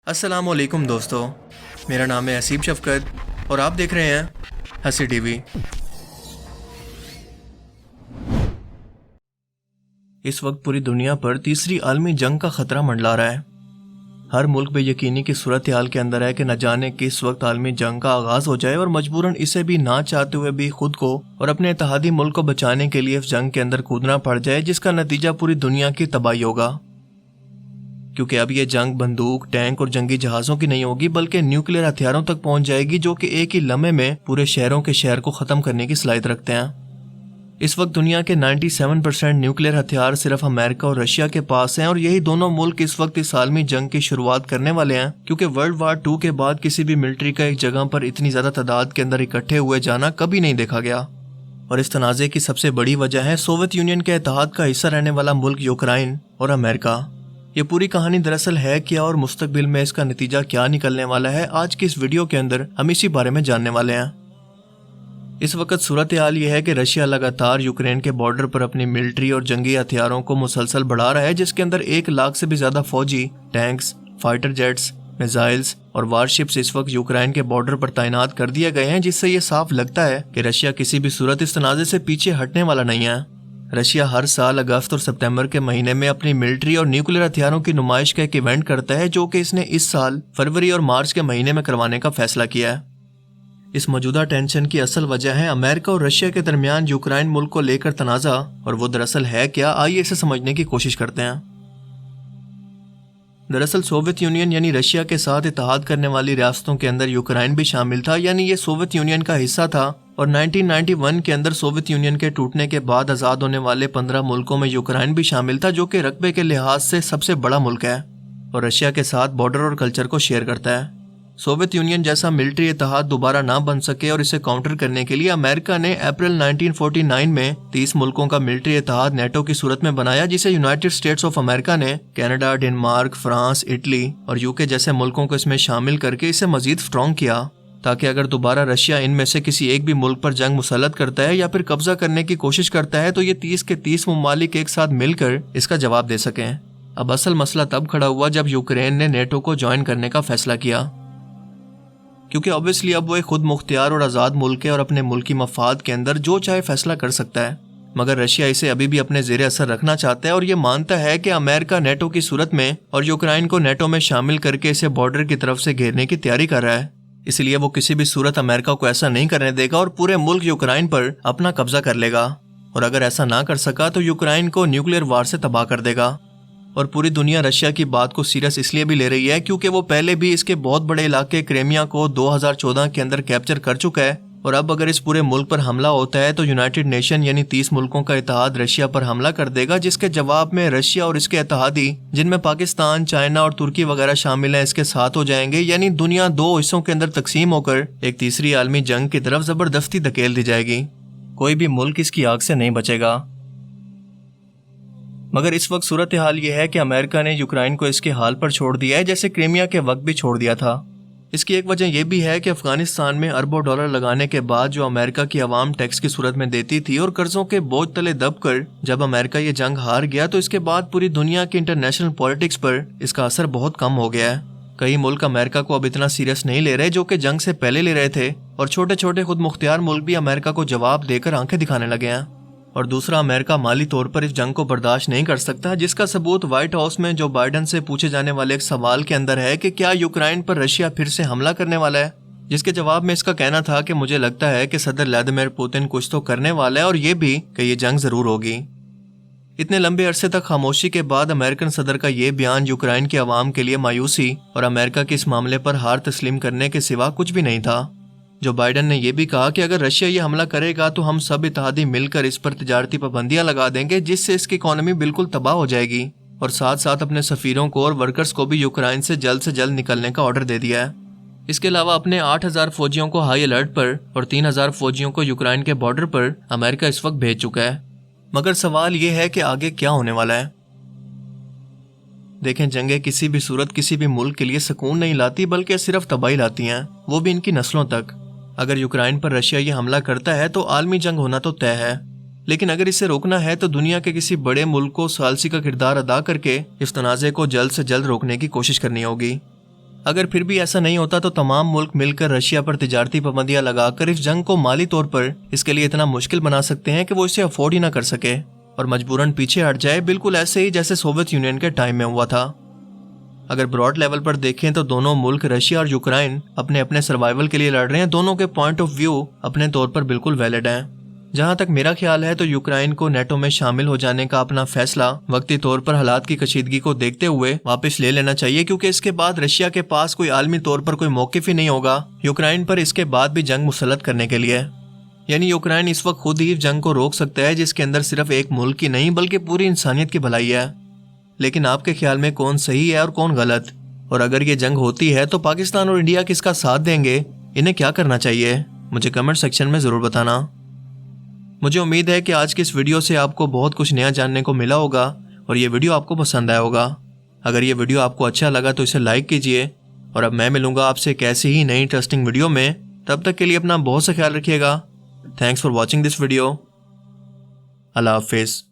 السلام علیکم دوستو، میرا نام ہے حسیب شفقت اور آپ دیکھ رہے ہیں ہنسی ٹی وی۔ اس وقت پوری دنیا پر تیسری عالمی جنگ کا خطرہ منڈلا رہا ہے۔ ہر ملک بے یقینی کی صورتحال کے اندر ہے کہ نہ جانے کس وقت عالمی جنگ کا آغاز ہو جائے اور مجبوراً اسے بھی نہ چاہتے ہوئے بھی خود کو اور اپنے اتحادی ملک کو بچانے کے لیے اس جنگ کے اندر کودنا پڑ جائے، جس کا نتیجہ پوری دنیا کی تباہی ہوگا۔ کیونکہ اب یہ جنگ بندوق، ٹینک اور جنگی جہازوں کی نہیں ہوگی بلکہ نیوکلیر ہتھیاروں تک پہنچ جائے گی، جو کہ ایک ہی لمحے میں پورے شہروں کے شہر کو ختم کرنے کی صلاحیت رکھتے ہیں۔ اس وقت دنیا کے 97% نیوکلیر ہتھیار صرف امریکہ اور رشیا کے پاس ہیں، اور یہی دونوں ملک اس وقت اس عالمی جنگ کی شروعات کرنے والے ہیں، کیونکہ ورلڈ وار 2 کے بعد کسی بھی ملٹری کا ایک جگہ پر اتنی زیادہ تعداد کے اندر اکٹھے ہوئے جانا کبھی نہیں دیکھا گیا۔ اور اس تنازع کی سب سے بڑی وجہ ہے سوویت یونین کے اتحاد کا حصہ رہنے والا ملک یوکرائن اور امریکہ۔ یہ پوری کہانی دراصل ہے کیا اور مستقبل میں اس کا نتیجہ کیا نکلنے والا ہے، آج کی اس ویڈیو کے اندر ہم اسی بارے میں جاننے والے ہیں۔ اس وقت صورتحال یہ ہے کہ رشیا لگاتار یوکرین کے بارڈر پر اپنی ملٹری اور جنگی ہتھیاروں کو مسلسل بڑھا رہا ہے، جس کے اندر 1 لاکھ سے بھی زیادہ فوجی، ٹینکس، فائٹر جیٹس، میزائلز اور وار شپس اس وقت یوکرین کے بارڈر پر تعینات کر دیے گئے ہیں، جس سے یہ صاف لگتا ہے کہ رشیا کسی بھی صورت اس تنازع سے پیچھے ہٹنے والا نہیں ہے۔ رشیا ہر سال اگست اور ستمبر کے مہینے میں اپنی ملٹری اور نیوکلیر ہتھیاروں کی نمائش کا ایک ایونٹ کرتا ہے، جو کہ اس نے اس سال فروری اور مارچ کے مہینے میں کروانے کا فیصلہ کیا ہے۔ اس موجودہ ٹینشن کی اصل وجہ ہے امریکہ اور رشیا کے درمیان یوکرائن ملک کو لے کر تنازع، اور وہ دراصل ہے کیا، آئیے اسے سمجھنے کی کوشش کرتے ہیں۔ دراصل سوویت یونین یعنی رشیا کے ساتھ اتحاد کرنے والی ریاستوں کے اندر یوکرائن بھی شامل تھا، یعنی یہ سوویت یونین کا حصہ تھا، اور 1991 کے اندر سوویت یونین کے ٹوٹنے کے بعد آزاد ہونے والے 15 ملکوں میں یوکرائن بھی شامل تھا، جو کہ رقبے کے لحاظ سے سب سے بڑا ملک ہے اور رشیا کے ساتھ بارڈر اور کلچر کو شیئر کرتا ہے۔ سوویت یونین جیسا ملٹری اتحاد دوبارہ نہ بن سکے اور اسے کاؤنٹر کرنے کے لیے امریکہ نے اپریل 1949 میں 30 ملکوں کا ملٹری اتحاد نیٹو کی صورت میں بنایا، جسے یونائٹڈ اسٹیٹس آف امریکہ نے کینیڈا، ڈنمارک، فرانس، اٹلی اور یوکے جیسے ملکوں کو اس میں شامل کر کے اسے مزید اسٹرانگ کیا، تاکہ اگر دوبارہ رشیا ان میں سے کسی ایک بھی ملک پر جنگ مسلط کرتا ہے یا پھر قبضہ کرنے کی کوشش کرتا ہے تو یہ 30 کے 30 ممالک ایک ساتھ مل کر اس کا جواب دے سکیں۔ اب اصل مسئلہ تب کھڑا ہوا جب یوکرین نے نیٹو کو جوائن کرنے کا فیصلہ کیا، کیونکہ obviously اب وہ ایک خود مختار اور آزاد ملک ہے اور اپنے ملکی مفاد کے اندر جو چاہے فیصلہ کر سکتا ہے، مگر رشیا اسے ابھی بھی اپنے زیر اثر رکھنا چاہتا ہے اور یہ مانتا ہے کہ امریکہ نیٹو کی صورت میں اور یوکرائن کو نیٹو میں شامل کر کے اسے بارڈر کی طرف سے گھیرنے کی تیاری کر رہا ہے، اس لیے وہ کسی بھی صورت امریکہ کو ایسا نہیں کرنے دے گا اور پورے ملک یوکرائن پر اپنا قبضہ کر لے گا، اور اگر ایسا نہ کر سکا تو یوکرائن کو نیوکلیر وار سے تباہ کر دے گا۔ اور پوری دنیا رشیا کی بات کو سیریس اس لیے بھی لے رہی ہے کیونکہ وہ پہلے بھی اس کے بہت بڑے علاقے کریمیا کو 2014 کے اندر کیپچر کر چکا ہے، اور اب اگر اس پورے ملک پر حملہ ہوتا ہے تو یونائٹڈ نیشن یعنی 30 ملکوں کا اتحاد رشیا پر حملہ کر دے گا، جس کے جواب میں رشیا اور اس کے اتحادی جن میں پاکستان، چائنا اور ترکی وغیرہ شامل ہیں اس کے ساتھ ہو جائیں گے، یعنی دنیا 2 حصوں کے اندر تقسیم ہو کر ایک تیسری عالمی جنگ کی طرف زبردستی دھکیل دی جائے گی۔ کوئی بھی ملک اس کی آگ سے نہیں بچے گا۔ مگر اس وقت صورتحال یہ ہے کہ امریکہ نے یوکرائن کو اس کے حال پر چھوڑ دیا ہے، جیسے کریمیا کے وقت بھی چھوڑ دیا تھا۔ اس کی ایک وجہ یہ بھی ہے کہ افغانستان میں اربوں ڈالر لگانے کے بعد جو امریکہ کی عوام ٹیکس کی صورت میں دیتی تھی اور قرضوں کے بوجھ تلے دب کر جب امریکہ یہ جنگ ہار گیا تو اس کے بعد پوری دنیا کی انٹرنیشنل پولیٹکس پر اس کا اثر بہت کم ہو گیا ہے۔ کئی ملک امریکہ کو اب اتنا سیریس نہیں لے رہے جو کہ جنگ سے پہلے لے رہے تھے، اور چھوٹے چھوٹے خود مختار ملک بھی امریکہ کو جواب دے کر آنکھیں دکھانے لگے ہیں۔ اور دوسرا، امریکہ مالی طور پر اس جنگ کو برداشت نہیں کر سکتا، جس کا ثبوت وائٹ ہاؤس میں جو بائیڈن سے پوچھے جانے والے ایک سوال کے اندر ہے کہ کیا یوکرائن پر رشیا پھر سے حملہ کرنے والا ہے، جس کے جواب میں اس کا کہنا تھا کہ مجھے لگتا ہے کہ صدر ولادیمیر پوتن کچھ تو کرنے والا ہے، اور یہ بھی کہ یہ جنگ ضرور ہوگی۔ اتنے لمبے عرصے تک خاموشی کے بعد امریکن صدر کا یہ بیان یوکرائن کے عوام کے لیے مایوسی اور امریکہ کے اس معاملے پر ہار تسلیم کرنے کے سوا کچھ بھی نہیں تھا۔ جو بائیڈن نے یہ بھی کہا کہ اگر رشیا یہ حملہ کرے گا تو ہم سب اتحادی مل کر اس پر تجارتی پابندیاں لگا دیں گے، جس سے اس کی اکانومی بالکل تباہ ہو جائے گی، اور ساتھ ساتھ اپنے سفیروں کو اور ورکرز کو بھی یوکرائن سے جلد نکلنے کا آرڈر دے دیا ہے۔ اس کے علاوہ اپنے 8000 فوجیوں کو ہائی الرٹ پر اور 3000 فوجیوں کو یوکرائن کے بارڈر پر امریکہ اس وقت بھیج چکا ہے۔ مگر سوال یہ ہے کہ آگے کیا ہونے والا ہے۔ دیکھیں، جنگیں کسی بھی صورت کسی بھی ملک کے لیے سکون نہیں لاتی بلکہ صرف تباہی لاتی ہیں، وہ بھی ان کی نسلوں تک۔ اگر یوکرائن پر رشیا یہ حملہ کرتا ہے تو عالمی جنگ ہونا تو طے ہے، لیکن اگر اسے روکنا ہے تو دنیا کے کسی بڑے ملک کو ثالثی کا کردار ادا کر کے اس تنازع کو جلد سے جلد روکنے کی کوشش کرنی ہوگی۔ اگر پھر بھی ایسا نہیں ہوتا تو تمام ملک مل کر رشیا پر تجارتی پابندیاں لگا کر اس جنگ کو مالی طور پر اس کے لیے اتنا مشکل بنا سکتے ہیں کہ وہ اسے افورڈ ہی نہ کر سکے اور مجبوراً پیچھے ہٹ جائے، بالکل ایسے ہی جیسے سوویت یونین کے ٹائم میں ہوا تھا۔ اگر براڈ لیول پر دیکھیں تو دونوں ملک رشیا اور یوکرائن اپنے اپنے سروائیول کے لیے لڑ رہے ہیں، دونوں کے پوائنٹ آف ویو اپنے طور پر بالکل ویلڈ ہیں۔ جہاں تک میرا خیال ہے تو یوکرائن کو نیٹو میں شامل ہو جانے کا اپنا فیصلہ وقتی طور پر حالات کی کشیدگی کو دیکھتے ہوئے واپس لے لینا چاہیے، کیونکہ اس کے بعد رشیا کے پاس کوئی عالمی طور پر کوئی موقف ہی نہیں ہوگا یوکرائن پر اس کے بعد بھی جنگ مسلط کرنے کے لیے۔ یعنی یوکرائن اس وقت خود ہی جنگ کو روک سکتا ہے، جس کے اندر صرف ایک ملک ہی نہیں بلکہ پوری انسانیت کی بھلائی ہے۔ لیکن آپ کے خیال میں کون صحیح ہے اور کون غلط؟ اور اگر یہ جنگ ہوتی ہے تو پاکستان اور انڈیا کس کا ساتھ دیں گے؟ انہیں کیا کرنا چاہیے؟ مجھے کمنٹ سیکشن میں ضرور بتانا۔ مجھے امید ہے کہ آج کی اس ویڈیو سے آپ کو بہت کچھ نیا جاننے کو ملا ہوگا اور یہ ویڈیو آپ کو پسند آیا ہوگا۔ اگر یہ ویڈیو آپ کو اچھا لگا تو اسے لائک کیجئے، اور اب میں ملوں گا آپ سے ایک ایسی ہی نئی انٹرسٹنگ ویڈیو میں۔ تب تک کے لیے اپنا بہت سا خیال رکھیے گا۔ Thanks for watching this video. اللہ حافظ۔